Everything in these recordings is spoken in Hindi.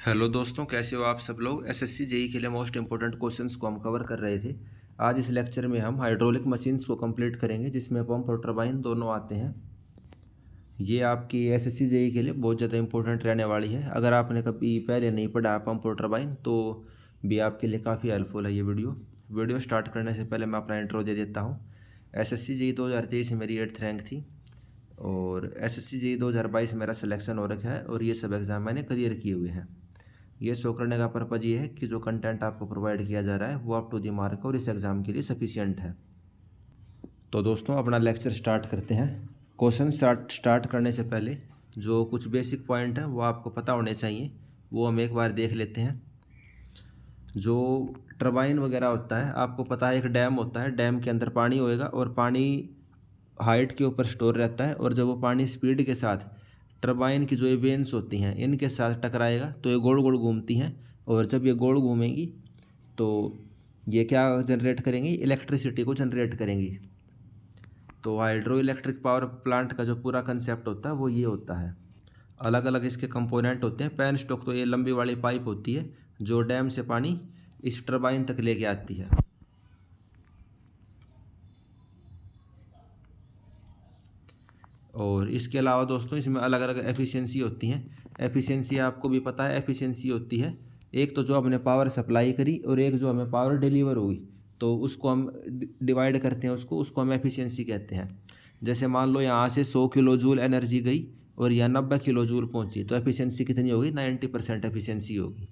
हेलो दोस्तों, कैसे हो आप सब लोग। एसएससी जेई के लिए मोस्ट इंपॉर्टेंट क्वेश्चंस को हम कवर कर रहे थे। आज इस लेक्चर में हम हाइड्रोलिक मशीन्स को कंप्लीट करेंगे, जिसमें पंप और टरबाइन दोनों आते हैं। ये आपकी एसएससी जेई के लिए बहुत ज़्यादा इंपॉर्टेंट रहने वाली है। अगर आपने कभी पहले नहीं पढ़ा पंप और टरबाइन तो भी आपके लिए काफ़ी हेल्पफुल है ये वीडियो स्टार्ट करने से पहले मैं अपना इंट्रो दे देता हूँ। एसएससी जेई 2023 में मेरी 8th रैंक थी और एसएससी जेई 2022 मेरा सिलेक्शन हो रखा है और ये सब एग्ज़ाम मैंने क्लियर किए हुए हैं। ये शो करने का पर्पज़ ये है कि जो कंटेंट आपको प्रोवाइड किया जा रहा है वो अप टू दी मार्क और इस एग्ज़ाम के लिए सफिशिएंट है। तो दोस्तों अपना लेक्चर स्टार्ट करते हैं। क्वेश्चन स्टार्ट करने से पहले जो कुछ बेसिक पॉइंट हैं वो आपको पता होने चाहिए, वो हम एक बार देख लेते हैं। जो टरबाइन वगैरह होता है, आपको पता है एक डैम होता है, डैम के अंदर पानी होएगा और पानी हाइट के ऊपर स्टोर रहता है और जब वो पानी स्पीड के साथ टरबाइन की जो ये वेन्स होती हैं इनके साथ टकराएगा तो ये गोल गोल घूमती हैं और जब ये गोल घूमेंगी तो ये क्या जनरेट करेंगी, इलेक्ट्रिसिटी को जनरेट करेंगी। तो हाइड्रो इलेक्ट्रिक पावर प्लांट का जो पूरा कंसेप्ट होता है वो ये होता है। अलग अलग इसके कंपोनेंट होते हैं। पेन स्टॉक तो ये लंबी वाली पाइप होती है जो डैम से पानी इस टरबाइन तक लेके आती है। और इसके अलावा दोस्तों इसमें अलग अलग एफिशिएंसी होती हैं। एफिशिएंसी आपको भी पता है, एफिशिएंसी होती है एक तो जो हमने पावर सप्लाई करी और एक जो हमें पावर डिलीवर हुई, तो उसको हम डिवाइड करते हैं, उसको हम एफिशिएंसी कहते हैं। जैसे मान लो यहाँ से 100 किलो जूल एनर्जी गई और यहाँ 90 किलो जूल पहुँची तो एफिशिएंसी कितनी होगी, 90% एफिशिएंसी होगी।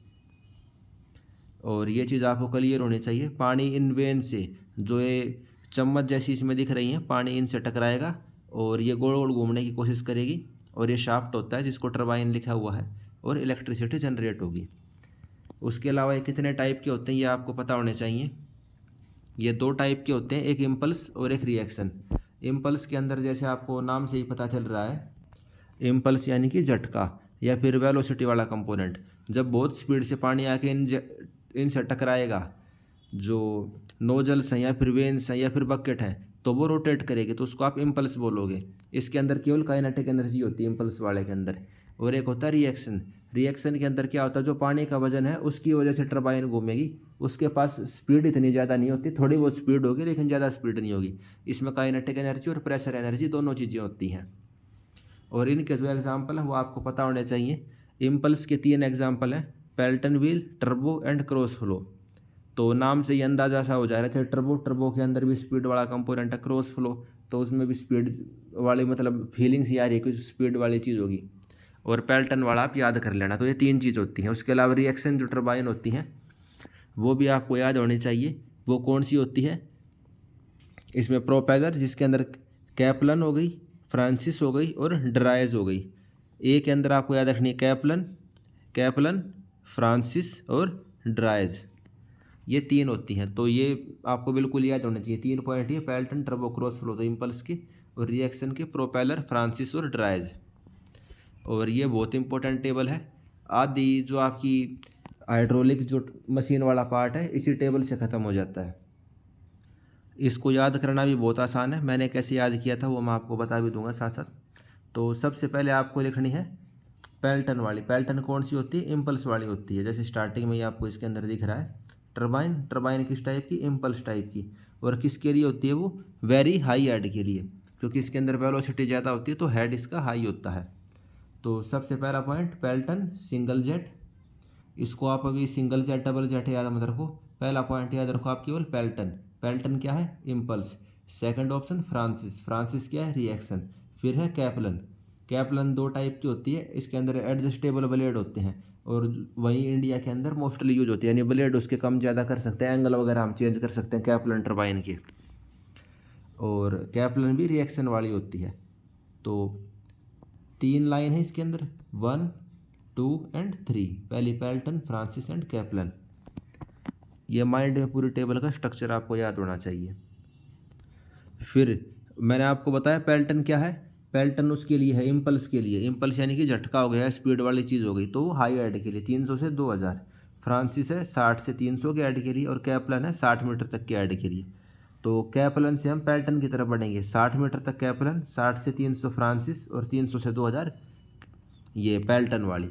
और ये चीज़ आपको क्लियर होनी चाहिए। पानी इन वेन से जो ये चम्मच जैसी इसमें दिख रही हैं, पानी इनसे टकराएगा और ये गोल गोल घूमने की कोशिश करेगी और ये शाफ्ट होता है जिसको टरबाइन लिखा हुआ है और इलेक्ट्रिसिटी जनरेट होगी। उसके अलावा ये कितने टाइप के होते हैं ये आपको पता होने चाहिए। ये 2 टाइप के होते हैं, एक इम्पल्स और एक रिएक्शन। इम्पल्स के अंदर जैसे आपको नाम से ही पता चल रहा है, इम्पल्स यानी कि झटका या फिर वेलोसिटी वाला कंपोनेंट। जब बहुत स्पीड से पानी आके इनसे टकराएगा, जो नोजल्स हैं या फिर वेन्स हैं या फिर बकेट हैं, तो वो रोटेट करेगी तो उसको आप इम्पल्स बोलोगे। इसके अंदर केवल काइनेटिक एनर्जी होती है इम्पल्स वाले के अंदर। और एक होता है रिएक्शन। रिएक्शन के अंदर क्या होता है, जो पानी का वजन है उसकी वजह से टरबाइन घूमेगी। उसके पास स्पीड इतनी ज़्यादा नहीं होती, थोड़ी बहुत स्पीड होगी लेकिन ज़्यादा स्पीड नहीं होगी। इसमें काइनेटिक एनर्जी और प्रेशर एनर्जी दोनों चीज़ें होती हैं। और इनके जो एग्जाम्पल हैं वो आपको पता होने चाहिए। इम्पल्स के 3 एग्जाम्पल हैं, Pelton wheel, turbo and cross flow. तो नाम से ही अंदाजा सा हो जा रहा है। चाहे टर्बो के अंदर भी स्पीड वाला कंपोनेंट है, क्रॉस फ्लो तो उसमें भी स्पीड वाली मतलब फीलिंग्स आ रही है, कुछ स्पीड वाली चीज़ होगी। और पेल्टन वाला आप याद कर लेना। तो ये 3 चीज़ होती हैं। उसके अलावा रिएक्शन जो टरबाइन होती हैं वो भी आपको याद होनी चाहिए। वो कौन सी होती है, इसमें प्रोपेलर जिसके अंदर कैप्लन हो गई, फ्रांसिस हो गई और ड्राइज हो गई। ए के अंदर आपको याद रखनी है कैप्लन, फ्रांसिस और ड्राइज, ये 3 होती हैं। तो ये आपको बिल्कुल याद होना चाहिए। 3 पॉइंट ये पेल्टन, टर्बो, क्रॉस फ्लो तो इम्पल्स के, और रिएक्शन के प्रोपेलर, फ्रांसिस और ड्राइज। और ये बहुत इंपॉर्टेंट टेबल है। आदि जो आपकी हाइड्रोलिक जो मशीन वाला पार्ट है इसी टेबल से ख़त्म हो जाता है। इसको याद करना भी बहुत आसान है। मैंने कैसे याद किया था वो मैं आपको बता भी दूंगा साथ साथ। तो सबसे पहले आपको लिखनी है पेल्टन वाली। पेल्टन कौन सी होती है, इम्पल्स वाली होती है। जैसे स्टार्टिंग में ही आपको इसके अंदर दिख रहा है टरबाइन किस टाइप की, इम्पल्स टाइप की। और किसके लिए होती है वो, वेरी हाई हेड के लिए, क्योंकि इसके अंदर वेलोसिटी ज़्यादा होती है तो हेड इसका हाई होता है। तो सबसे पहला पॉइंट पेल्टन सिंगल जेट। इसको आप अभी सिंगल जेट डबल जेट याद मत रखो, पहला पॉइंट याद रखो आप केवल पेल्टन। पेल्टन क्या है, इम्पल्स। सेकंड ऑप्शन फ्रांसिस क्या है, रिएक्शन। फिर है कैप्लन 2 टाइप की होती है, इसके अंदर एडजस्टेबल ब्लेड होते हैं और वहीं इंडिया के अंदर मोस्टली यूज होती है, यानी ब्लेड उसके कम ज़्यादा कर सकते हैं, एंगल वगैरह हम चेंज कर सकते हैं कैप्लन टरबाइन के। और कैप्लन भी रिएक्शन वाली होती है। तो 3 लाइन है इसके अंदर, 1, 2 एंड 3। पहली पेल्टन, फ्रांसिस एंड कैप्लन। ये माइंड में पूरी टेबल का स्ट्रक्चर आपको याद होना चाहिए। फिर मैंने आपको बताया पेल्टन क्या है, पेल्टन उसके लिए है इम्पल्स के लिए। इम्पल्स यानी कि झटका हो गया, स्पीड वाली चीज़ हो गई, तो वो हाई एड के लिए 300 से 2000। फ्रांसिस है 60 से 300 के ऐड के लिए और कैप्लन है 60 मीटर तक के ऐड के लिए। तो कैप्लन से हम पेल्टन की तरफ बढ़ेंगे, 60 मीटर तक कैप्लन, 60 से 300 फ्रांसिस और 300 से 2000 ये पेल्टन वाली।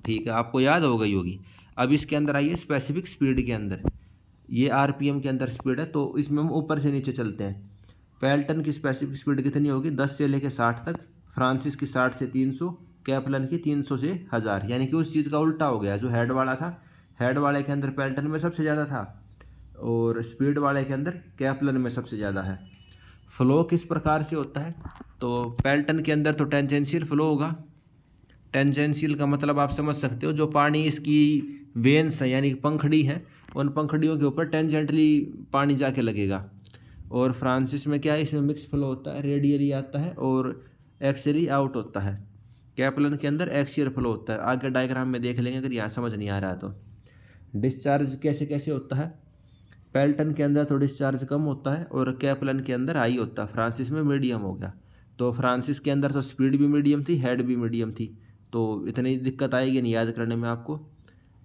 ठीक है, आपको याद हो गई होगी। अब इसके अंदर आइए स्पेसिफिक स्पीड के अंदर, ये आरपीएम के अंदर स्पीड है, तो इसमें हम ऊपर से नीचे चलते हैं। पेल्टन की स्पेसिफिक स्पीड कितनी होगी? 10 से लेकर 60 तक। फ्रांसिस की 60 से 300, कैप्लन की 300 से 1000। यानी कि उस चीज़ का उल्टा हो गया। जो हेड वाला था, हेड वाले के अंदर पेल्टन में सबसे ज़्यादा था, और स्पीड वाले के अंदर कैप्लन में सबसे ज़्यादा है। फ्लो किस प्रकार से होता है? तो पेल्टन के अंदर तो टेंजेंशियल फ्लो होगा। टेंजेंशियल का मतलब आप समझ सकते हो, जो पानी इसकी वेन्स है यानी पंखड़ी है, उन पंखड़ियों के ऊपर टेंजेंटली पानी जाके लगेगा। और फ्रांसिस में क्या है, इसमें मिक्स फ्लो होता है, रेडियली आता है और एक्सियली आउट होता है। कैप्लन के अंदर एक्सियल फ्लो होता है। आगे डायग्राम में देख लेंगे अगर यहाँ समझ नहीं आ रहा तो। डिस्चार्ज कैसे कैसे होता है? पेल्टन के अंदर तो डिस्चार्ज कम होता है और कैप्लन के अंदर हाई होता है, फ्रांसिस में मीडियम हो गया। तो फ्रांसिस के अंदर तो स्पीड भी मीडियम थी, हेड भी मीडियम थी, तो इतनी दिक्कत आएगी नहीं याद करने में आपको।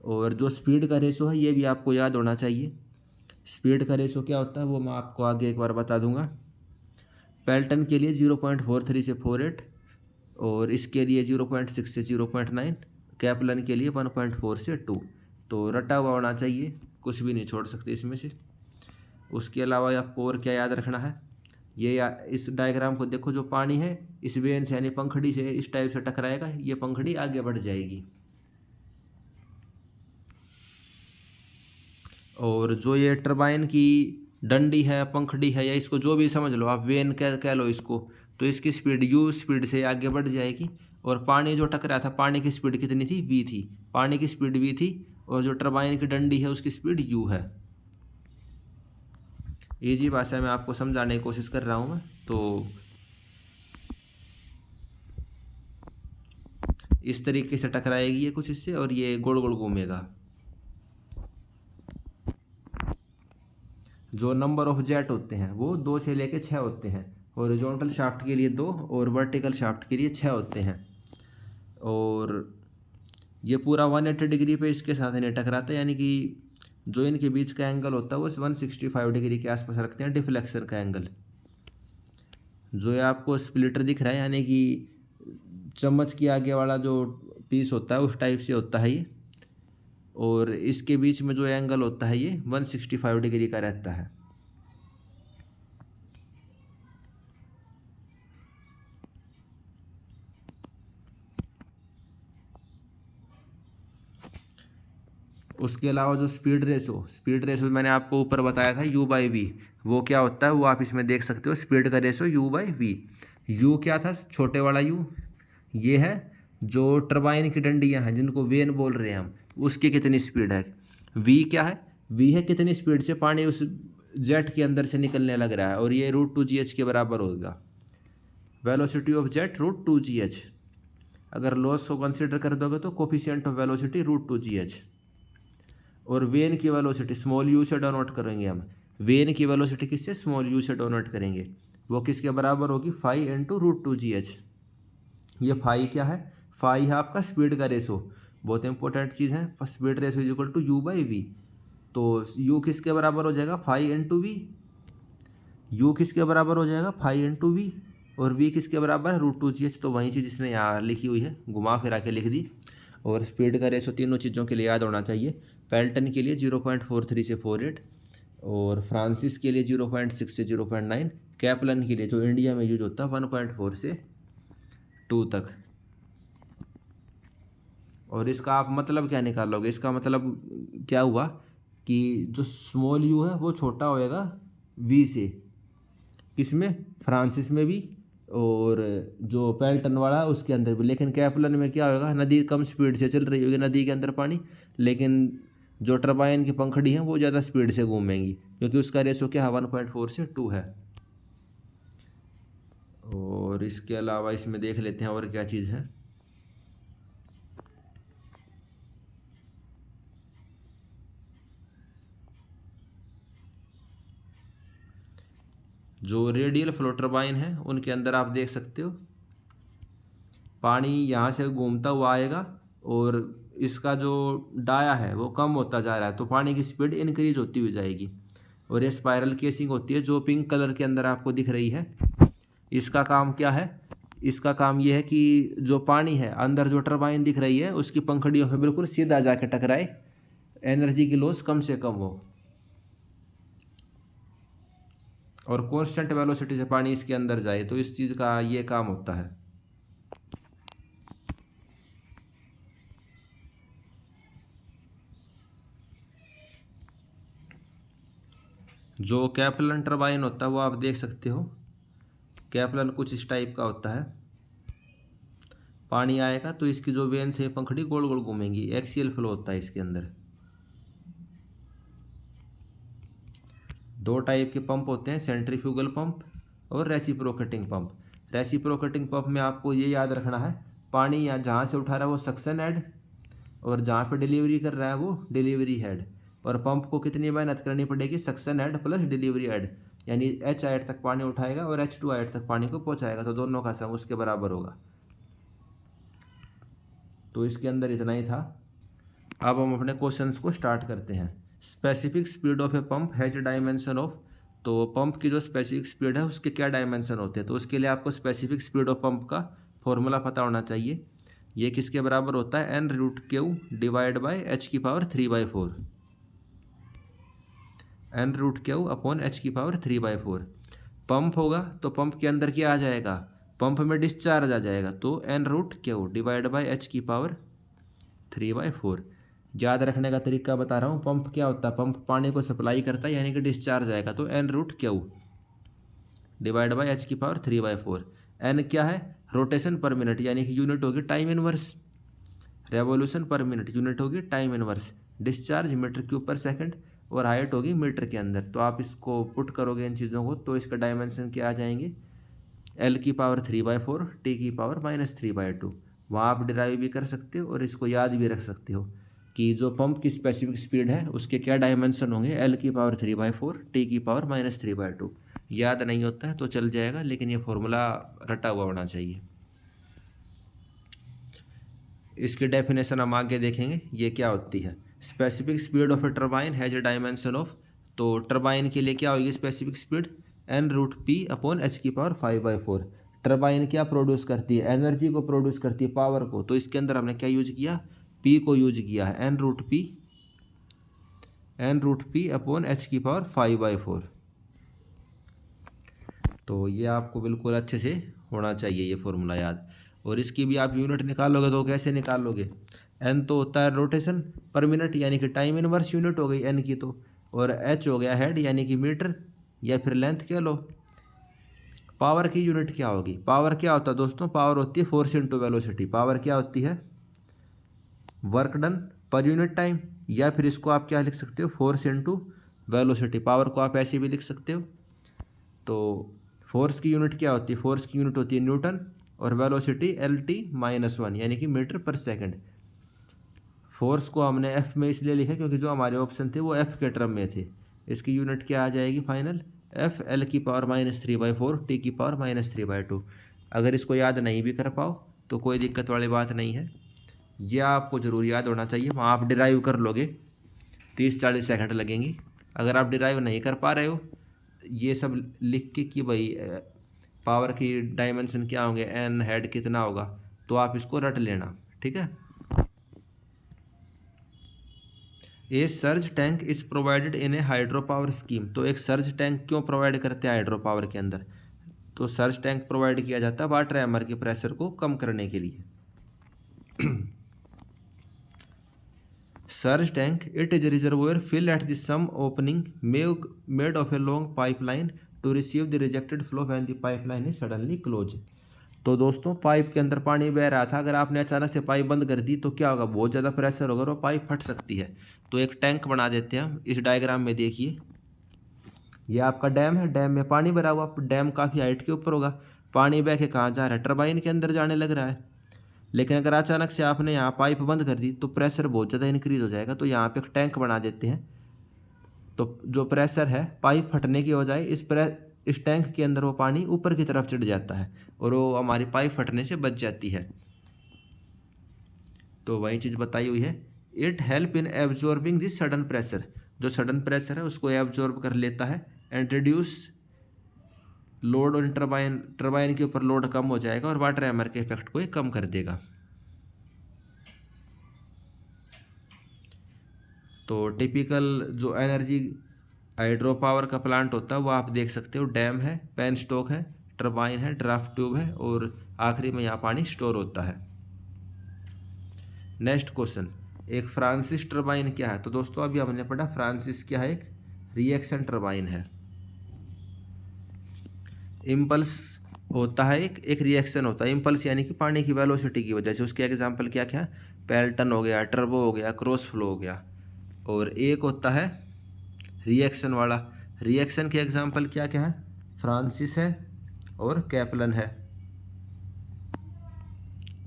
और जो स्पीड का रेशो है ये भी आपको याद होना चाहिए। स्पीड का रेशो क्या होता है वो मैं आपको आगे एक बार बता दूंगा। पेल्टन के लिए 0.43 से 48, और इसके लिए 0.6 से 0.9, कैप्लन के लिए 1.4 से 2। तो रटा हुआ होना चाहिए, कुछ भी नहीं छोड़ सकते इसमें से। उसके अलावा आपको और क्या याद रखना है? इस डायग्राम को देखो, जो पानी है इस वेन से यानी पंखड़ी से इस टाइप से टकराएगा, ये पंखड़ी आगे बढ़ जाएगी। और जो ये टरबाइन की डंडी है, पंखड़ी है, या इसको जो भी समझ लो आप, वेन कह लो इसको, तो इसकी स्पीड यू स्पीड से आगे बढ़ जाएगी। और पानी जो टकरा था, पानी की स्पीड कितनी थी? वी थी। पानी की स्पीड वी थी और जो टरबाइन की डंडी है उसकी स्पीड यू है। इजी भाषा में आपको समझाने की कोशिश कर रहा हूँ मैं। तो इस तरीके से टकराएगी ये कुछ इससे, और ये गोल गोल घूमेगा। जो नंबर ऑफ जेट होते हैं वो 2 से लेकर 6 होते हैं। हॉरिजॉन्टल शाफ्ट के लिए 2 और वर्टिकल शाफ्ट के लिए 6 होते हैं। और ये पूरा 180 डिग्री पे इसके साथ नहीं टकराता, यानी कि जो इनके बीच का एंगल होता है वो 165 डिग्री के आसपास रखते हैं, डिफ्लेक्शन का एंगल। जो ये आपको स्प्लिटर दिख रहा है, यानी कि चम्मच के आगे वाला जो पीस होता है उस टाइप से होता है ये, और इसके बीच में जो एंगल होता है ये 165 डिग्री का रहता है। उसके अलावा जो स्पीड रेशो मैंने आपको ऊपर बताया था, यू बाई वी, वो क्या होता है वो आप इसमें देख सकते हो। स्पीड का ratio u by v. U क्या था? छोटे वाला यू, ये है जो टरबाइन की डंडियाँ हैं जिनको वेन बोल रहे हैं हम, उसकी कितनी स्पीड है। वी क्या है? वी है कितनी स्पीड से पानी उस जेट के अंदर से निकलने लग रहा है, और ये √2gh के बराबर होगा। Velocity of jet √2gh। अगर लॉस को कंसिडर कर दोगे तो कोफिशिएंट ऑफ वेलोसिटी √2gh। और वेन की वेलोसिटी स्मॉल यू से डोनोट करेंगे हम। वेन की वेलोसिटी किससे? स्मॉल यू से डोनोट करेंगे। वो किसके बराबर होगी? 5 × √2gh। ये फाई क्या है? फाई है आपका स्पीड का रेशो, बहुत इंपॉर्टेंट चीज़ है। Speed ratio is equal to u by v. तो यू किसके बराबर हो जाएगा? 5 × वी। यू किसके बराबर हो जाएगा? 5 × वी। और वी किसके बराबर है? √2gh। तो वही चीज़ इसने यहाँ लिखी हुई है, घुमा फिरा के लिख दी। और स्पीड का रेशो तीनों चीज़ों के लिए याद होना चाहिए। पेल्टन के लिए 0.43 से 48, और फ्रांसिस के लिए 0.6 से 0.9, कैप्लन के लिए जो इंडिया में यूज होता है 1.4 से 2 तक। और इसका आप मतलब क्या निकालोगे? इसका मतलब क्या हुआ कि जो स्मॉल यू है वो छोटा होएगा वी से, किसमें? फ्रांसिस में भी, और जो पेल्टन वाला उसके अंदर भी। लेकिन कैप्लन में क्या होगा? नदी कम स्पीड से चल रही होगी नदी के अंदर पानी, लेकिन जो टरबाइन की पंखड़ी है वो ज़्यादा स्पीड से घूमेंगी, क्योंकि उसका रेशो क्या है? 1.4 से 2 है। और इसके अलावा इसमें देख लेते हैं और क्या चीज़ है। जो रेडियल फ्लो टरबाइन है उनके अंदर आप देख सकते हो पानी यहाँ से घूमता हुआ आएगा, और इसका जो डाया है वो कम होता जा रहा है, तो पानी की स्पीड इंक्रीज होती हुई जाएगी। और ये स्पाइरल केसिंग होती है जो पिंक कलर के अंदर आपको दिख रही है। इसका काम क्या है? इसका काम ये है कि जो पानी है अंदर जो टरबाइन दिख रही है उसकी पंखुड़ियों पे बिल्कुल सीधा जाके टकराए, एनर्जी की लॉस कम से कम हो और कांस्टेंट वेलोसिटी से पानी इसके अंदर जाए। तो इस चीज़ का ये काम होता है। जो कैपलन टरबाइन होता है वो आप देख सकते हो, कैपलन कुछ इस टाइप का होता है। पानी आएगा तो इसकी जो वेन से पंखुड़ी गोल गोल घूमेंगी, एक्सियल फ्लो होता है इसके अंदर। दो टाइप के पंप होते हैं, सेंट्रीफ्यूगल पंप और रेसिप्रोकेटिंग पंप। रेसिप्रोकेटिंग पंप में आपको ये याद रखना है, पानी यहाँ जहाँ से उठा रहा है वो सक्शन हेड और जहाँ पे डिलीवरी कर रहा है वो डिलीवरी हेड। और पंप को कितनी मेहनत करनी पड़ेगी, suction head plus delivery head, यानी H हेड तक पानी उठाएगा और H2 हेड तक पानी को पहुँचाएगा, तो दोनों का सम उसके बराबर होगा। तो इसके अंदर इतना ही था। अब हम अपने क्वेश्चंस को स्टार्ट करते हैं। Specific speed of a pump has dimension of, तो पंप की जो स्पेसिफिक स्पीड है उसके क्या डायमेंशन होते हैं। तो उसके लिए आपको स्पेसिफिक स्पीड ऑफ पंप का फॉर्मूला पता होना चाहिए। ये किसके बराबर होता है, n√q divide by h⁴। n√q upon h⁴। Pump होगा तो पंप के अंदर क्या आ जाएगा, पंप में डिस्चार्ज आ जाएगा, तो n√q डिवाइड बाय h⁴। याद रखने का तरीका बता रहा हूँ। पंप क्या होता है, पंप पानी को सप्लाई करता है यानी कि डिस्चार्ज आएगा, तो n√q divide by h⁴। n क्या है, रोटेशन पर मिनट यानी कि यूनिट होगी time inverse, revolution per minute unit होगी time inverse, discharge metre cube per second और हाइट होगी मीटर के अंदर। तो आप इसको पुट करोगे इन चीज़ों को तो इसका डायमेंशन क्या आ जाएंगे, L⁴ T⁻²। वहाँ आप डिराइव भी कर सकते हो और इसको याद भी रख सकते हो कि जो पंप की स्पेसिफिक स्पीड है उसके क्या डायमेंशन होंगे, L⁴ T⁻²। याद नहीं होता है तो चल जाएगा, लेकिन ये फॉर्मूला रटा हुआ होना चाहिए। इसकी डेफिनेशन हम आगे देखेंगे ये क्या होती है। Specific speed of a turbine has a dimension of, तो टरबाइन के लिए क्या होगी specific speed, n√p upon h⁴। Turbine क्या प्रोड्यूस करती है, एनर्जी को प्रोड्यूस करती है, पावर को। तो इसके अंदर हमने क्या यूज किया, p को यूज किया है, n√p अपॉन h⁴। तो ये आपको बिल्कुल अच्छे से होना चाहिए ये फॉर्मूला याद। और इसकी भी आप यूनिट निकालोगे तो कैसे निकालोगे, n तो होता है रोटेशन पर मिनट यानी कि टाइम इनवर्स यूनिट हो गई n की, तो और h हो गया हेड यानी कि मीटर या फिर लेंथ कह लो। पावर की यूनिट क्या होगी, पावर क्या होता है दोस्तों, पावर होती है फोर्स इंटू वेलोसिटी। पावर क्या होती है, work done per unit time, या फिर इसको आप क्या लिख सकते हो, फोर्स इंटू वेलोसिटी। पावर को आप ऐसे भी लिख सकते हो। तो फोर्स की यूनिट क्या होती है, फोर्स की यूनिट होती है न्यूटन और वेलोसिटी LT-1 यानी कि मीटर पर सेकंड। फोर्स को हमने F में इसलिए लिखा क्योंकि जो हमारे ऑप्शन थे वो F के टर्म में थे। इसकी यूनिट क्या आ जाएगी फाइनल, F L⁴ T⁻²। अगर इसको याद नहीं भी कर पाओ तो कोई दिक्कत वाली बात नहीं है, यह आपको ज़रूर याद होना चाहिए। वहाँ आप डिराइव कर लोगे, 30-40 सेकंड लगेंगी। अगर आप डिराइव नहीं कर पा रहे हो, ये सब लिख के कि भाई पावर की डायमेंशन क्या होंगे, n हेड कितना होगा, तो आप इसको रट लेना, ठीक है। A surge tank is provided in a hydro power scheme, तो एक सर्ज टैंक क्यों प्रोवाइड करते हैं हाइड्रो पावर के अंदर, तो सर्ज टैंक प्रोवाइड किया जाता है वाटर हैमर के प्रेशर को कम करने के लिए। Surge tank it is reservoir fill at the some opening made of a long pipeline to receive the rejected flow when the pipeline is suddenly close. तो दोस्तों पाइप के अंदर पानी बह रहा था, अगर आपने अचानक से पाइप बंद कर दी तो क्या होगा, बहुत ज़्यादा प्रेशर होगा और वो पाइप फट सकती है। तो एक टैंक बना देते हैं हम, इस डायग्राम में देखिए ये आपका डैम है, डैम में पानी भरा हुआ, डैम काफ़ी हाइट के ऊपर होगा, पानी बह के कहाँ जा रहा है, टरबाइन के अंदर जाने लग रहा है। लेकिन अगर अचानक से आपने यहाँ पाइप बंद कर दी तो प्रेशर बहुत ज़्यादा इंक्रीज हो जाएगा। तो यहाँ पे एक टैंक बना देते हैं, तो जो प्रेशर है पाइप फटने की बजाय इस टैंक के अंदर वो पानी ऊपर की तरफ चढ़ जाता है और वो हमारी पाइप फटने से बच जाती है। तो वही चीज़ बताई हुई है, it help in absorbing this sudden pressure, जो सडन प्रेशर है उसको एब्जॉर्ब कर लेता है एंड रिड्यूस लोड और टरबाइन के ऊपर लोड कम हो जाएगा और वाटर हैमर के इफेक्ट को ये कम कर देगा। तो टिपिकल जो एनर्जी हाइड्रो पावर का प्लांट होता है वो आप देख सकते हो, डैम है, पेन स्टॉक है, टरबाइन है, ड्राफ्ट ट्यूब है और आखिरी में यहाँ पानी स्टोर होता है। नेक्स्ट क्वेश्चन, एक फ्रांसिस टरबाइन क्या है? तो दोस्तों अभी हमने पढ़ा फ्रांसिस क्या है, एक रिएक्शन टरबाइन है। इम्पल्स होता है, एक रिएक्शन होता है। इम्पल्स यानी कि पानी की वेलोसिटी की वजह से। उसके एग्जांपल क्या क्या, पेल्टन हो गया, टर्बो हो गया, क्रॉस फ्लो हो गया। और एक होता है रिएक्शन वाला। रिएक्शन के एग्जांपल क्या क्या है, फ्रांसिस है और कैपलन है।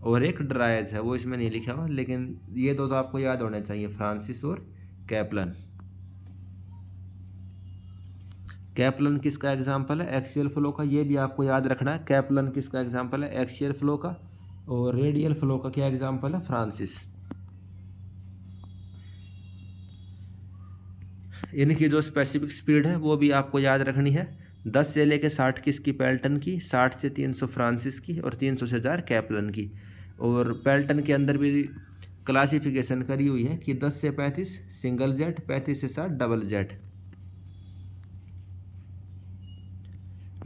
और एक ड्राइज है, वो इसमें नहीं लिखा हुआ, लेकिन ये दो तो आपको याद होने चाहिए, फ्रांसिस और कैपलन। कैपलन किसका एग्जांपल है, एक्सियल फ्लो का, ये भी आपको याद रखना है। कैपलन किसका एग्जांपल है, एक्सियल फ्लो का। और रेडियल फ्लो का क्या एग्जांपल है, फ्रांसिस। इनकी जो स्पेसिफिक स्पीड है वो भी आपको याद रखनी है। 10 से लेकर 60 किसकी, पेल्टन की, 60 से 300 फ्रांसिस की और 300 से 1000 कैपलन की। और पेल्टन के अंदर भी क्लासिफिकेशन करी हुई है कि 10 से 35 सिंगल जेट, 35 से 60 double jet.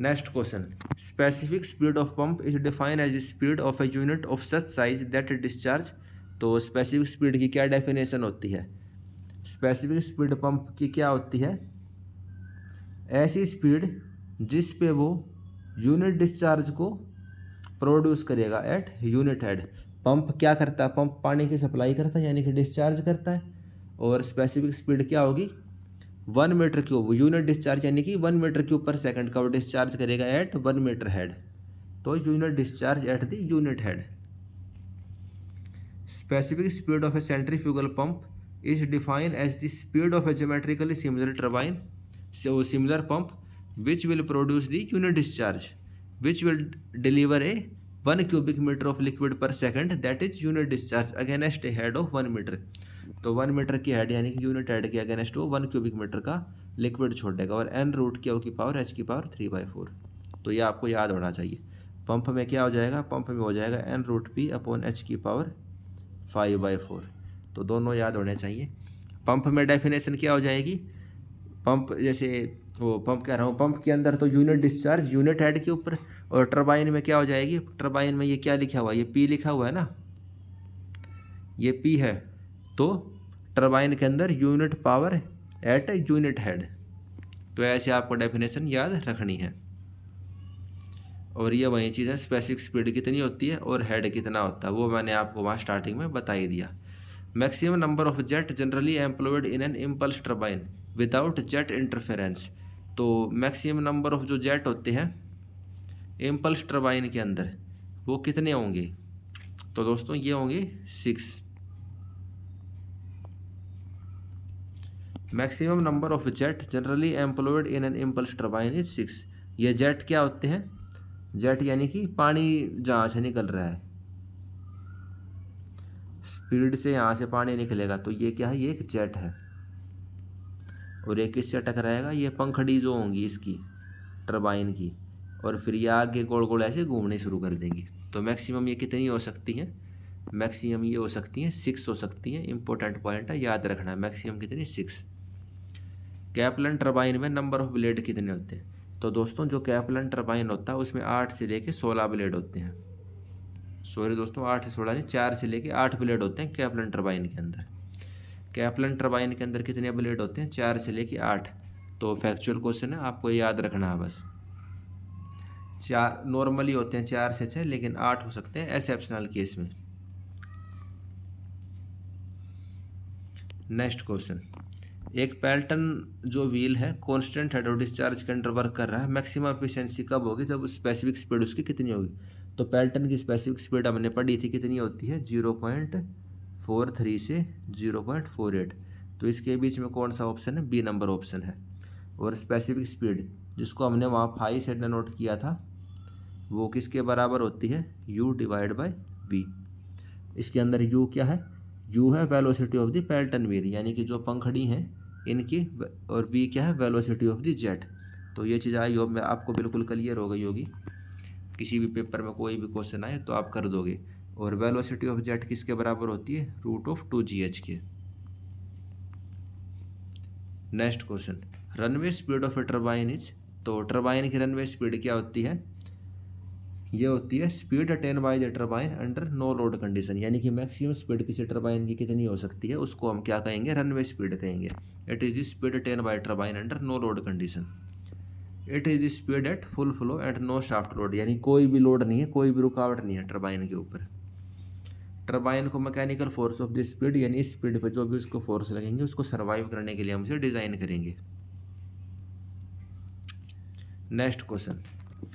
Next question, specific speed of pump is defined as speed of a unit of such size that discharge. तो स्पेसिफिक स्पीड की क्या डेफिनेशन होती है? स्पेसिफिक स्पीड पंप की क्या होती है, ऐसी स्पीड जिस पे वो यूनिट डिस्चार्ज को प्रोड्यूस करेगा एट यूनिट हेड। पंप क्या करता है, पंप पानी की सप्लाई करता है यानी कि डिस्चार्ज करता है। और स्पेसिफिक स्पीड क्या होगी, 1 मीटर क्यूब, यूनिट डिस्चार्ज यानी कि 1 मीटर क्यूब पर सेकंड का वो डिस्चार्ज करेगा एट 1 मीटर हेड। तो unit discharge at the unit head. Specific speed of A centrifugal pump is defined as the speed of a geometrically similar turbine, so similar pump which will produce the unit discharge which will deliver a 1 cubic meter of liquid per second, that is unit discharge against a head of 1 meter। तो 1 मीटर की हेड यानी कि यूनिट हेड के अगेंस्ट वो 1 क्यूबिक मीटर का लिक्विड छोड़ेगा। और एन रूट क्यू की पावर एच की पावर 3/4। तो ये आपको याद होना चाहिए। पंप में क्या हो जाएगा, पंप में हो जाएगा n root p upon h की पावर 5/4। तो दोनों याद होने चाहिए। पंप में डेफिनेशन क्या हो जाएगी, पंप जैसे वो पंप कह रहा हूँ, पंप के अंदर तो यूनिट डिस्चार्ज यूनिट हेड के ऊपर। और टरबाइन में क्या हो जाएगी, टरबाइन में ये क्या लिखा हुआ है, ये पी लिखा हुआ है ना, ये पी है। तो टरबाइन के अंदर unit power at unit head. तो ऐसे आपको डेफिनेशन याद रखनी है। और ये वही चीज़ है, स्पेसिफिक स्पीड कितनी होती है और हेड कितना होता है, वो मैंने आपको वहाँ स्टार्टिंग में बता ही दिया। Maximum number of jet generally employed in an impulse turbine without jet interference. तो मैक्सिमम नंबर ऑफ जो जेट होते हैं इम्पल्स टरबाइन के अंदर वो कितने होंगे? तो दोस्तों ये होंगे 6। Maximum number of jet generally employed in an impulse turbine is 6। ये जेट क्या होते हैं, जेट यानी कि पानी जहाँ से निकल रहा है, स्पीड से यहाँ से पानी निकलेगा, तो ये क्या है, ये एक जेट है। और ये किससे टकराएगा, ये पंखड़ी जो होंगी इसकी टरबाइन की, और फिर ये आगे गोल गोल ऐसे घूमने शुरू कर देंगी। तो मैक्सिमम ये कितनी हो सकती हैं, मैक्सिमम ये हो सकती हैं 6 हो सकती हैं। इंपॉर्टेंट पॉइंट है, याद रखना है, मैक्सिमम कितनी 6। कैपलन टरबाइन में नंबर ऑफ ब्लेड कितने होते हैं? तो दोस्तों जो कैपलन टरबाइन होता है उसमें 8 से लेके 16 ब्लेड होते हैं। सॉरी दोस्तों, 8 से 16 नहीं, 4 से लेके 8 ब्लेड होते हैं कैपलन टरबाइन के अंदर। कैपलन टरबाइन के अंदर कितने ब्लेड होते हैं, 4 से लेके 8। तो फैक्चुअल क्वेश्चन है, आपको याद रखना है बस। 4 नॉर्मली होते हैं 4 से 6, लेकिन 8 हो सकते हैं एक्सेप्शनल केस में। नेक्स्ट क्वेश्चन, एक पेल्टन जो व्हील है कांस्टेंट हेड ऑफ डिस्चार्ज के अंडर वर्क कर रहा है, मैक्सिमम एफिशिएंसी कब होगी, जब स्पेसिफिक स्पीड उसकी कितनी होगी? तो पेल्टन की स्पेसिफिक स्पीड हमने पढ़ी थी, कितनी होती है, 0.43 से 0.48। तो इसके बीच में कौन सा ऑप्शन है, बी नंबर ऑप्शन है। और स्पेसिफिक स्पीड जिसको हमने वहाँ 5 से डिनोट किया था, वो किसके बराबर होती है, u/v। इसके अंदर u क्या है, u है velocity of the Pelton wheel यानी कि जो पंखड़ी हैं इनकी, और v क्या है, वेलोसिटी ऑफ द जेट। तो ये चीज़ आई होप मैं आपको बिल्कुल क्लियर हो गई होगी। किसी भी पेपर में कोई भी क्वेश्चन आए तो आप कर दोगे। और वेलोसिटी ऑफ जेट किसके बराबर होती है? √2gh के। Next question, runway speed of a turbine is. तो टरबाइन की रनवे स्पीड क्या होती है? ये होती है speed attain by the turbine under no load condition, यानी कि मैक्सिमम स्पीड किसी टरबाइन की कितनी हो सकती है, उसको हम क्या कहेंगे? रनवे स्पीड कहेंगे। It is the speed attain by turbine under no load condition. It is the speed at full flow and no shaft load, यानी कोई भी लोड नहीं है, कोई भी रुकावट नहीं है टरबाइन के ऊपर। टरबाइन को mechanical force of the speed, यानी इस स्पीड पे जो भी उसको फोर्स लगेंगे उसको सर्वाइव करने के लिए हम इसे डिज़ाइन करेंगे। Next question,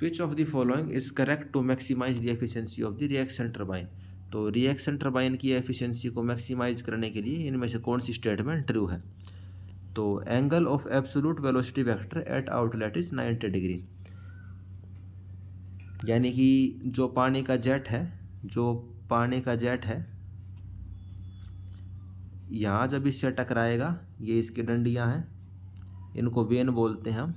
which of the following is correct to maximise the efficiency of the reaction turbine. तो रिएक्शन टरबाइन की एफिशिएंसी को मैक्सिमाइज करने के लिए इनमें से कौन सी स्टेटमेंट ट्रू है? तो angle of absolute velocity vector eight outlet is 90 degree, यानी कि जो पानी का जेट है, जो पानी का जेट है यहाँ जब इससे टकराएगा, ये इसकी डंडियाँ हैं, इनको वेन बोलते हैं हम।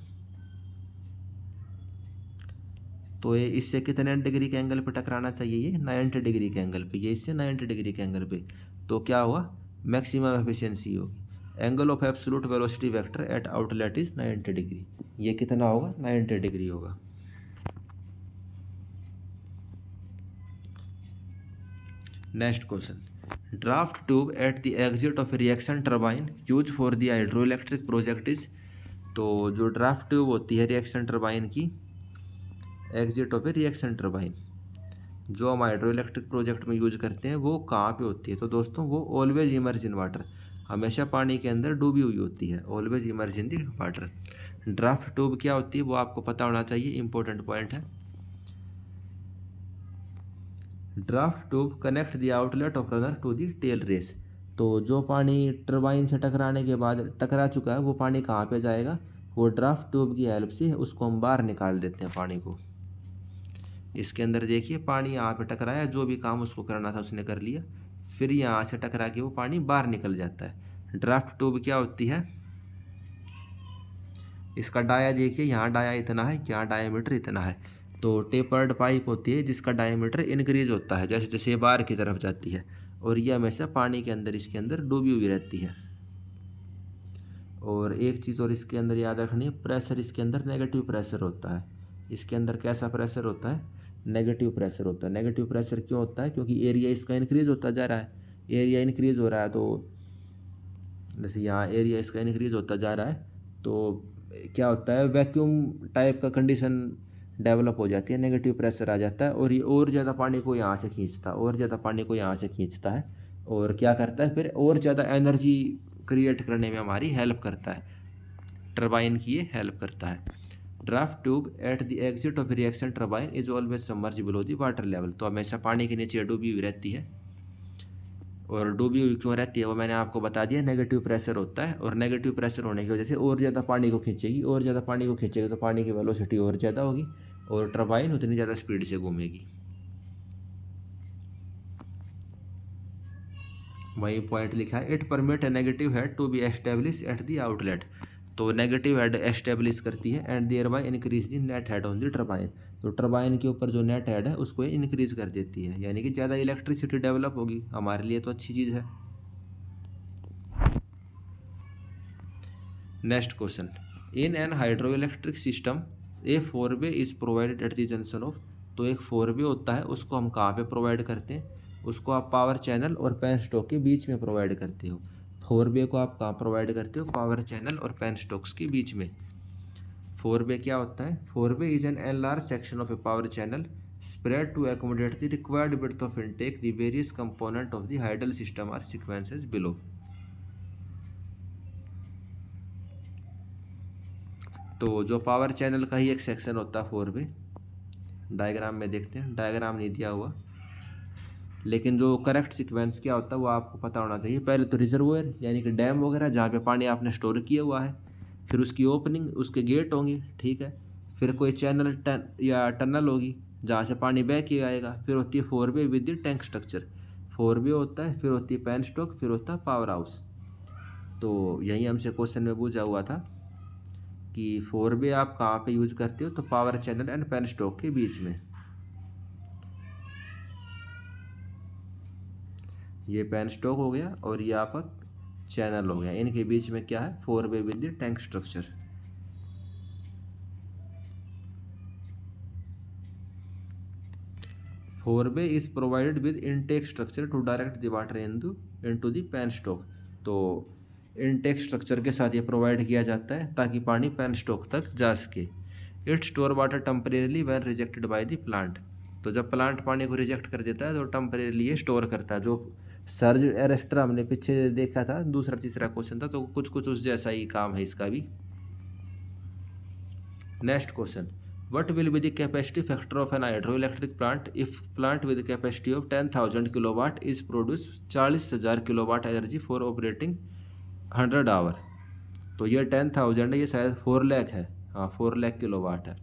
तो ये इससे कितने डिग्री के एंगल पे टकराना चाहिए? ये 90 डिग्री के एंगल पे, ये इससे 90 डिग्री के एंगल पे। तो क्या हुआ? मैक्सिमम एफिशिएंसी होगी। Angle of absolute velocity vector eight outlet is 90 degree. ये कितना होगा? 90 डिग्री होगा। Next question, draft tube at the exit of reaction turbine use for the hydro electric project is. तो जो ड्राफ्ट ट्यूब होती है रिएक्शन टरबाइन की, exit of A reaction turbine, जो हम हाइड्रो इलेक्ट्रिक प्रोजेक्ट में यूज करते हैं, वो कहाँ पे होती है? तो दोस्तों वो ऑलवेज इमर्ज इन वाटर, हमेशा पानी के अंदर डूबी हुई होती है, always emerge in the water. Draft tube क्या होती है वो आपको पता होना चाहिए, इंपॉर्टेंट पॉइंट है। Draft tube connect the outlet of runner to the tail race. तो जो पानी टरबाइन से टकराने के बाद टकरा चुका है, वो पानी कहाँ पे जाएगा? वो ड्राफ्ट ट्यूब की हेल्प से उसको हम बाहर निकाल देते हैं पानी को। इसके अंदर देखिए पानी यहाँ पे टकराया, जो भी काम उसको करना था उसने कर लिया, फिर यहाँ से टकरा के वो पानी बाहर निकल जाता है। ड्राफ्ट ट्यूब क्या होती है? इसका डाया देखिए, यहाँ डाया इतना है, यहाँ डायामीटर इतना है। तो टेपर्ड पाइप होती है जिसका डायामीटर इंक्रीज होता है जैसे जैसे बाहर की तरफ जाती है, और ये हमेशा पानी के अंदर इसके अंदर डूबी हुई रहती है। और एक चीज़ और इसके अंदर याद रखनी है, प्रेशर इसके अंदर नेगेटिव प्रेशर होता है। इसके अंदर कैसा प्रेशर होता है? नेगेटिव प्रेशर होता है। नेगेटिव प्रेशर क्यों होता है? क्योंकि एरिया इसका इंक्रीज होता जा रहा है। एरिया इंक्रीज हो रहा है, तो जैसे यहाँ एरिया इसका इंक्रीज होता जा रहा है, तो क्या होता है? वैक्यूम टाइप का कंडीशन डेवलप हो जाती है, नेगेटिव प्रेशर आ जाता है, और ये और ज़्यादा पानी को यहाँ से खींचता है, और ज़्यादा पानी को यहाँ से खींचता है, और क्या करता है? फिर और ज़्यादा एनर्जी क्रिएट करने में हमारी हेल्प करता है, टरबाइन की ये हेल्प करता है। Draft tube at the exit of reaction turbine is always submerge below the water level. तो हमेशा पानी के नीचे डूबी हुई रहती है, और डूबी हुई क्यों रहती है वो मैंने आपको बता दिया, नेगेटिव प्रेशर होता है, और नेगेटिव प्रेशर होने की वजह से और ज़्यादा पानी को खींचेगी, और ज़्यादा पानी को खींचेगी तो पानी की वेलोसिटी और ज़्यादा होगी, और टरबाइन उतनी ज़्यादा स्पीड से घूमेगी। वही पॉइंट लिखा है, it permit a negative head to be establish at the outlet. तो नेगेटिव हेड एस्टेब्लिश करती है and thereby increase the net head on the turbine. तो टरबाइन के ऊपर जो नेट हेड है उसको इंक्रीज कर देती है, यानी कि ज़्यादा इलेक्ट्रिसिटी डेवलप होगी, हमारे लिए तो अच्छी चीज़ है। Next question, in an hydro electric system a 4-वे is provided at the junction of. तो एक 4-वे होता है, उसको हम कहाँ पे प्रोवाइड करते हैं? उसको आप पावर चैनल और पेनस्टॉक के बीच में प्रोवाइड करते हो। 4-वे को आप कहाँ प्रोवाइड करते हो? पावर चैनल और पेनस्टॉक्स के बीच में। 4-वे क्या होता है? 4-वे is an enlarge section of a power channel spread to accommodate the required width of intake. The various component of the hydel system are sequences below. तो जो पावर चैनल का ही एक सेक्शन होता है 4-वे, डायग्राम में देखते हैं, डायग्राम नहीं दिया हुआ, लेकिन जो करेक्ट सीक्वेंस क्या होता है वो आपको पता होना चाहिए। पहले तो रिजर्वोयर यानी कि डैम वगैरह जहाँ पे पानी आपने स्टोर किया हुआ है, फिर उसकी ओपनिंग, उसके गेट होंगे, ठीक है, फिर कोई चैनल या टनल होगी जहाँ से पानी बह के आएगा, फिर होती है 4-वे विद द टैंक स्ट्रक्चर। 4-वे होता है, फिर होती है पेन स्टॉक, फिर होता है पावर हाउस। तो यही हमसे क्वेश्चन में पूछा हुआ था कि 4 वे आप कहाँ पे यूज करते हो, तो power channel and penstock के बीच में। ये पेन स्टॉक हो गया और ये आपका चैनल हो गया, इनके बीच में क्या है, 4 bay with the tank structure. Forebay is provided with intake structure to direct the water into the penstock. तो इनटेक स्ट्रक्चर के साथ ये प्रोवाइड किया जाता है ताकि पानी पेन स्टॉक तक जा सके। It store water temporarily when rejected by the plant. तो जब प्लांट पानी को रिजेक्ट कर देता है तो टेम्परेरली ये स्टोर करता है। जो सर्ज अरेस्टर हमने पीछे देखा था, दूसरा तीसरा क्वेश्चन था, तो कुछ कुछ उस जैसा ही काम है इसका भी। Next question, what will be the capacity factor of an hydroelectric plant if plant with capacity of 10,000 kilowatt is produce 40,000 kilowatt energy for operating 100 hour. तो ये 10,000 है, ये शायद 4 लाख है, हाँ 4 लाख किलोवाट है।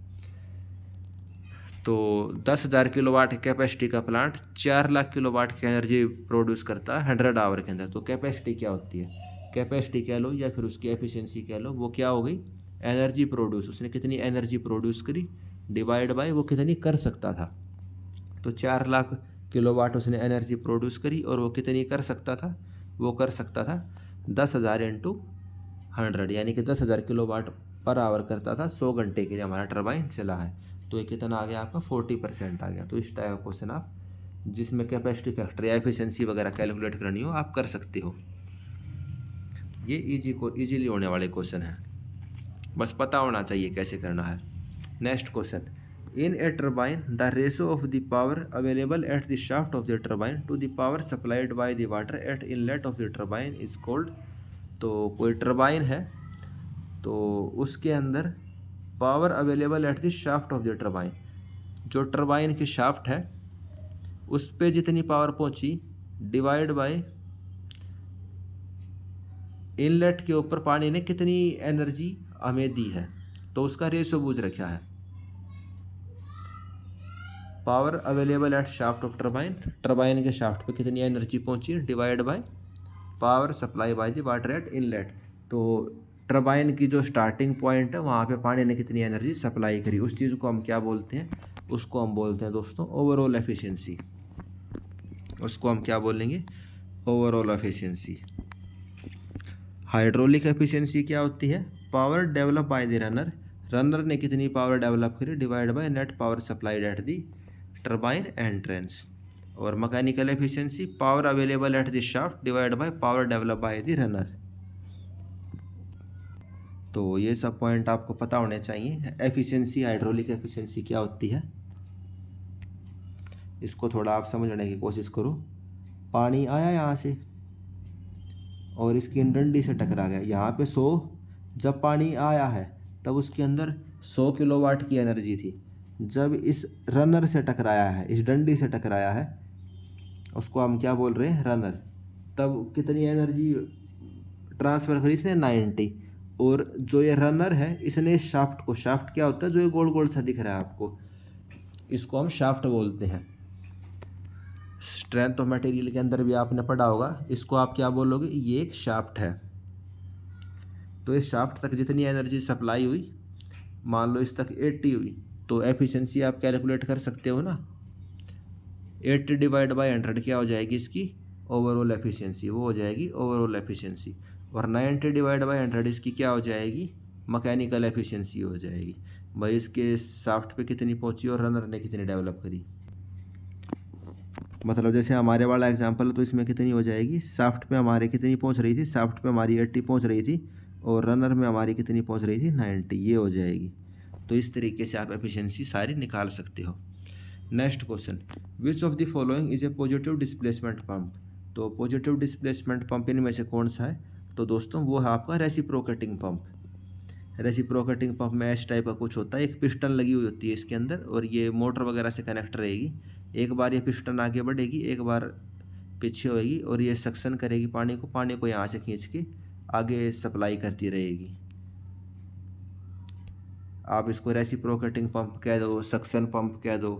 तो 10,000 किलोवाट कैपेसिटी का प्लांट 4 लाख किलोवाट की एनर्जी प्रोड्यूस करता है 100 आवर के अंदर। तो कैपेसिटी क्या होती है, कैपेसिटी कह लो या फिर उसकी एफिशिएंसी कह लो, वो क्या हो गई, एनर्जी प्रोड्यूस, उसने कितनी एनर्जी प्रोड्यूस करी डिवाइड बाय वो कितनी कर सकता था। तो 4 लाख किलोवाट उसने एनर्जी प्रोड्यूस करी और वो कितनी कर सकता था, वो कर सकता था 10,000 इंटू 100, यानी कि 10,000 किलोवाट पर आवर करता था 100 घंटे के लिए हमारा टरबाइन चला है। तो ये कितना आ गया आपका 40% आ गया। तो इस टाइप का क्वेश्चन आप जिसमें कैपेसिटी फैक्टर या एफिशिएंसी वगैरह कैलकुलेट करनी हो आप कर सकते हो। ये इजीली होने वाले क्वेश्चन है, बस पता होना चाहिए कैसे करना है। Next question, in a turbine the ratio of the power available at the shaft of the turbine to the power supplied by the water at inlet of the turbine is called. तो कोई टर्बाइन है तो उसके अंदर power available at the shaft of the turbine, जो टर्बाइन की शाफ्ट है उस पर जितनी पावर पहुंची डिवाइड बाय इनलेट के ऊपर पानी ने कितनी एनर्जी हमें दी है, तो उसका रेशो पूछ रखा है। Power available eight shaft of turbine, turbine के शाफ्ट पे कितनी एनर्जी पहुंची divide by power supply bye the water at inlet. तो टर्बाइन की जो स्टार्टिंग पॉइंट है वहाँ पे पानी ने कितनी एनर्जी सप्लाई करी, उस चीज़ को हम क्या बोलते हैं, उसको हम बोलते हैं दोस्तों ओवरऑल एफिशिएंसी। उसको हम क्या बोलेंगे, ओवरऑल एफिशिएंसी। हाइड्रोलिक एफिशिएंसी क्या होती है, power develop by the runner, runner ने कितनी पावर डेवलप करी divide by net power supplied at the turbine entrance. और mechanical efficiency power available at the shaft divide by power develop by the runner. तो ये सब पॉइंट आपको पता होने चाहिए। एफिशिएंसी, हाइड्रोलिक एफिशिएंसी क्या होती है, इसको थोड़ा आप समझने की कोशिश करो। पानी आया यहाँ से और इसकी डंडी से टकरा गया, यहाँ पे 100, जब पानी आया है तब उसके अंदर 100 किलोवाट की एनर्जी थी। जब इस रनर से टकराया है, इस डंडी से टकराया है, उसको हम क्या बोल रहे हैं, रनर, तब कितनी एनर्जी ट्रांसफ़र करी इसने 90। और जो ये रनर है इसने इस शाफ्ट को, शाफ्ट क्या होता है जो ये गोल गोल सा दिख रहा है आपको, इसको हम शाफ्ट बोलते हैं। स्ट्रेंथ ऑफ मटेरियल के अंदर भी आपने पढ़ा होगा, इसको आप क्या बोलोगे, ये एक शाफ्ट है। तो इस शाफ्ट तक जितनी एनर्जी सप्लाई हुई, मान लो इस तक 80 हुई, तो एफिशिएंसी आप कैलकुलेट कर सकते हो ना। 80 डिवाइड बाय 100 क्या हो जाएगी इसकी ओवरऑल एफिशिएंसी, वो हो जाएगी ओवरऑल एफिशिएंसी। और 90 डिवाइड बाय 100 इसकी क्या हो जाएगी, मैकेनिकल एफिशिएंसी हो जाएगी। भाई इसके शाफ्ट पे कितनी पहुंची और रनर ने कितनी डेवलप करी। मतलब जैसे हमारे वाला एग्जांपल है तो इसमें कितनी हो जाएगी, शाफ्ट पे हमारे कितनी पहुंच रही थी, शाफ्ट पे हमारी 80 पहुंच रही थी और रनर में हमारी कितनी पहुंच रही थी, 90, ये हो जाएगी। तो इस तरीके से आप एफिशिएंसी सारी निकाल सकते हो। Next question, which of the following is a positive displacement pump. तो पॉजिटिव डिस्प्लेसमेंट पंप इनमें से कौन सा है, तो दोस्तों वो है आपका रेसिप्रोकेटिंग पंप। रेसिप्रोकेटिंग पंप में इस टाइप का कुछ होता है, एक पिस्टन लगी हुई होती है इसके अंदर और ये मोटर वगैरह से कनेक्ट रहेगी। एक बार ये पिस्टन आगे बढ़ेगी, एक बार पीछे होएगी और ये सक्शन करेगी पानी को यहाँ से खींच के आगे सप्लाई करती रहेगी। आप इसको रेसिप्रोकेटिंग पंप कह दो, सक्शन पंप कह दो,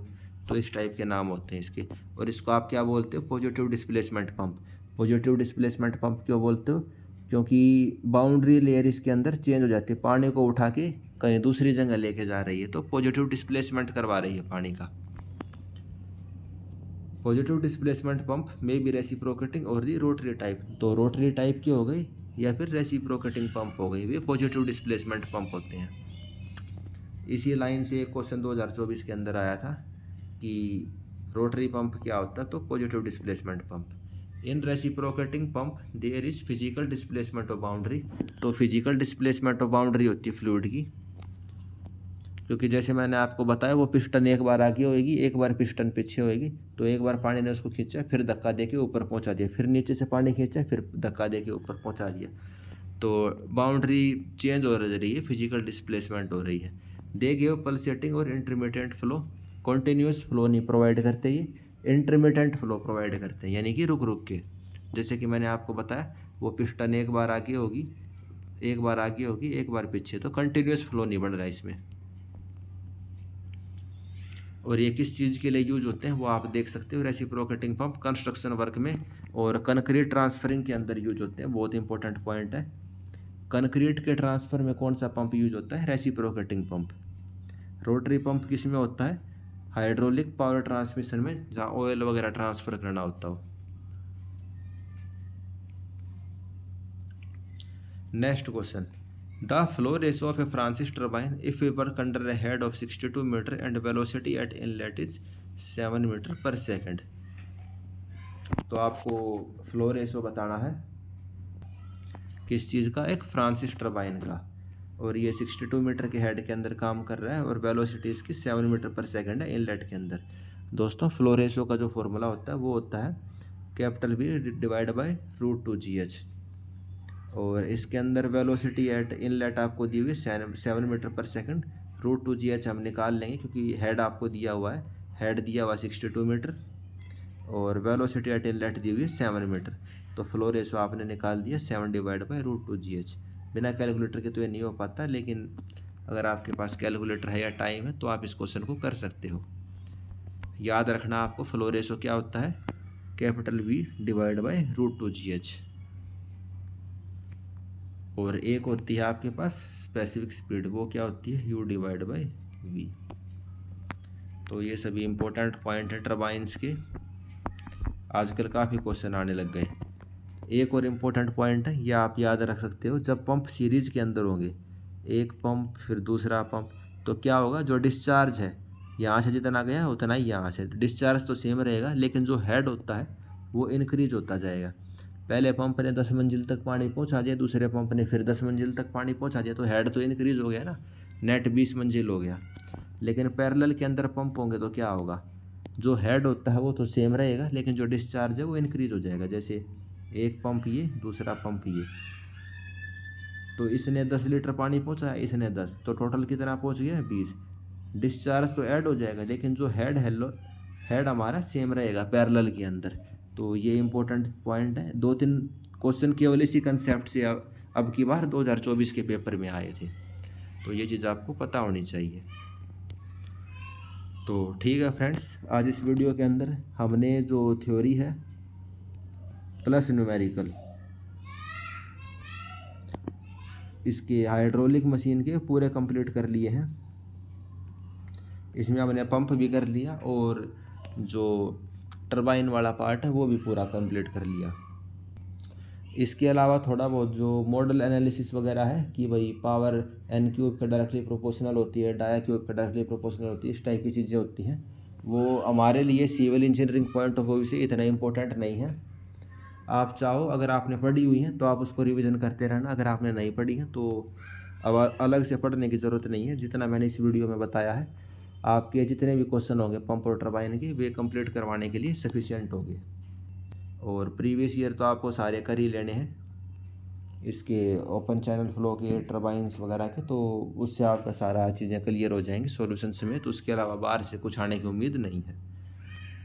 तो इस टाइप के नाम होते हैं इसके। और इसको आप क्या बोलते हो, positive displacement pump. Positive displacement pump क्यों बोलते हो, क्योंकि बाउंड्री लेयर इसके अंदर चेंज हो जाती है, पानी को उठा के कहीं दूसरी जगह लेके जा रही है, तो पॉजिटिव डिस्प्लेसमेंट करवा रही है पानी का। पॉजिटिव डिस्प्लेसमेंट पंप में भी रेसिप्रोकेटिंग और दी रोटरी टाइप, तो रोटरी टाइप की हो गई या फिर रेसिप्रोकेटिंग पंप हो गई, वे पॉजिटिव डिस्प्लेसमेंट पंप होते हैं। इसी लाइन से एक क्वेश्चन 2024 के अंदर आया था कि रोटरी पंप क्या होता है, तो positive displacement pump. In reciprocating pump there is physical displacement of boundary, तो फिजिकल डिस्प्लेसमेंट ऑफ बाउंड्री होती है फ्लूइड की, क्योंकि जैसे मैंने आपको बताया वो पिस्टन एक बार आगे होएगी, एक बार पिस्टन पीछे होएगी, तो एक बार पानी ने उसको खींचा, फिर धक्का देके ऊपर पहुंचा दिया, फिर नीचे से पानी खींचा, फिर धक्का देके ऊपर पहुंचा दिया, तो बाउंड्री चेंज हो रही है, फिजिकल डिस्प्लेसमेंट हो रही है। दे गिव पल्सेटिंग और इंटरमिटेंट फ्लो, कॉन्टिन्यूस फ्लो नहीं प्रोवाइड करते, ये इंटरमिटेंट फ्लो प्रोवाइड करते हैं, यानी कि रुक रुक के। जैसे कि मैंने आपको बताया वो पिस्टन एक बार आगे होगी, एक बार आगे होगी, एक बार पीछे, तो कंटिन्यूस फ्लो नहीं बन रहा इसमें। और ये किस चीज़ के लिए यूज होते हैं वो आप देख सकते हो, रेसिप्रोकेटिंग पंप कंस्ट्रक्शन वर्क में और कंक्रीट ट्रांसफरिंग के अंदर यूज होते हैं, बहुत इंपॉर्टेंट पॉइंट है। कंक्रीट के ट्रांसफ़र में कौन सा पंप यूज होता है, रेसिप्रोकेटिंग पंप। रोटरी पंप किस में होता है, हाइड्रोलिक पावर ट्रांसमिशन में, जहाँ ऑयल वगैरह ट्रांसफ़र करना होता हो। Next question, the flow ratio of a Francis turbine if we work under a head of 62 metre and velocity at inlet is 7 metre per second. तो आपको फ्लो रेशो बताना है किस चीज़ का, एक फ्रांसिस टर्बाइन का, और ये 62 मीटर के हेड के अंदर काम कर रहा है और वेलोसिटी इसकी 7 मीटर पर सेकेंड है इनलेट के अंदर। दोस्तों फ्लो रेशो का जो फॉर्मूला होता है वो होता है capital V divide by √2GH, और इसके अंदर वेलोसिटी एट इनलेट आपको दी हुई 7 मीटर पर सेकंड, √2GH हम निकाल लेंगे क्योंकि हेड आपको दिया हुआ है, हेड दिया हुआ 62 मीटर और वेलोसिटी एट इनलेट दी हुई है 7 मीटर, तो फ्लो रेशो आपने निकाल दिया 7 डिवाइड बाय √2GH। बिना कैलकुलेटर के तो ये नहीं हो पाता, लेकिन अगर आपके पास कैलकुलेटर है या टाइम है तो आप इस क्वेश्चन को कर सकते हो। याद रखना आपको फ्लो रेशो क्या होता है, capital V divide by √2GH, और एक होती है आपके पास स्पेसिफिक स्पीड, वो क्या होती है U डिवाइड बाय V। तो ये सभी इंपॉर्टेंट पॉइंट है टर्बाइंस के, आजकल काफ़ी क्वेश्चन आने लग गए। एक और इम्पोर्टेंट पॉइंट है, ये आप याद रख सकते हो, जब पंप सीरीज के अंदर होंगे, एक पंप फिर दूसरा पंप, तो क्या होगा, जो डिस्चार्ज है यहाँ से जितना गया है उतना ही यहाँ से, डिस्चार्ज तो सेम रहेगा लेकिन जो हेड होता है वो इंक्रीज होता जाएगा। पहले पंप ने 10 मंजिल तक पानी पहुँचा दिया, दूसरे पंप ने फिर 10 मंजिल तक पानी पहुँचा दिया, तो हेड तो इंक्रीज हो गया ना, नेट 20 मंजिल हो गया। लेकिन पैरेलल के अंदर पंप होंगे तो क्या होगा, जो हेड होता है वो तो सेम रहेगा लेकिन जो डिस्चार्ज है वो इंक्रीज हो जाएगा। जैसे एक पंप ये, दूसरा पंप ये, तो इसने 10 लीटर पानी पहुँचाया, इसने 10, तो टोटल कितना पहुँच गया 20। डिस्चार्ज तो ऐड हो जाएगा लेकिन जो हेड हमारा सेम रहेगा पैरेलल के अंदर। तो ये इंपॉर्टेंट पॉइंट है, 2-3 क्वेश्चन केवल इसी कंसेप्ट से अब की बार 2024 के पेपर में आए थे, तो ये चीज़ आपको पता होनी चाहिए। तो ठीक है फ्रेंड्स, आज इस वीडियो के अंदर हमने जो थ्योरी है प्लस न्यूमेरिकल, इसके हाइड्रोलिक मशीन के पूरे कंप्लीट कर लिए हैं। इसमें हमने पंप भी कर लिया और जो टरबाइन वाला पार्ट है वो भी पूरा कंप्लीट कर लिया। इसके अलावा थोड़ा बहुत जो मॉडल एनालिसिस वगैरह है कि भाई पावर n क्यूब के डायरेक्टली प्रोपोर्शनल होती है, डाया क्यूब के डायरेक्टली प्रोपोर्शनल होती है, इस टाइप की चीज़ें होती हैं, वो हमारे लिए civil engineering point of view से इतना इम्पोर्टेंट नहीं है। आप चाहो अगर आपने पढ़ी हुई हैं तो आप उसको रिवीजन करते रहना, अगर आपने नहीं पढ़ी है तो अब अलग से पढ़ने की ज़रूरत नहीं है। जितना मैंने इस वीडियो में बताया है, आपके जितने भी क्वेश्चन होंगे पंप और टरबाइन के, वे कंप्लीट करवाने के लिए सफिशिएंट होंगे। और प्रीवियस ईयर तो आपको सारे कर ही लेने हैं, इसके ओपन चैनल फ्लो के, टरबाइंस वगैरह के, तो उससे आपका सारा चीज़ें क्लियर हो जाएंगी सॉल्यूशन समेत। तो उसके अलावा बाहर से कुछ आने की उम्मीद नहीं है।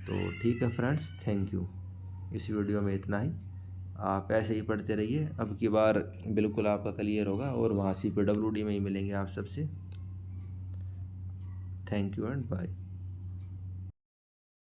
तो ठीक है फ्रेंड्स, थैंक यू। इस वीडियो में इतना ही, आप ऐसे ही पढ़ते रहिए, अब की बार बिल्कुल आपका क्लियर होगा और वहाँ CPWD में ही मिलेंगे आप सबसे। Thank you and bye.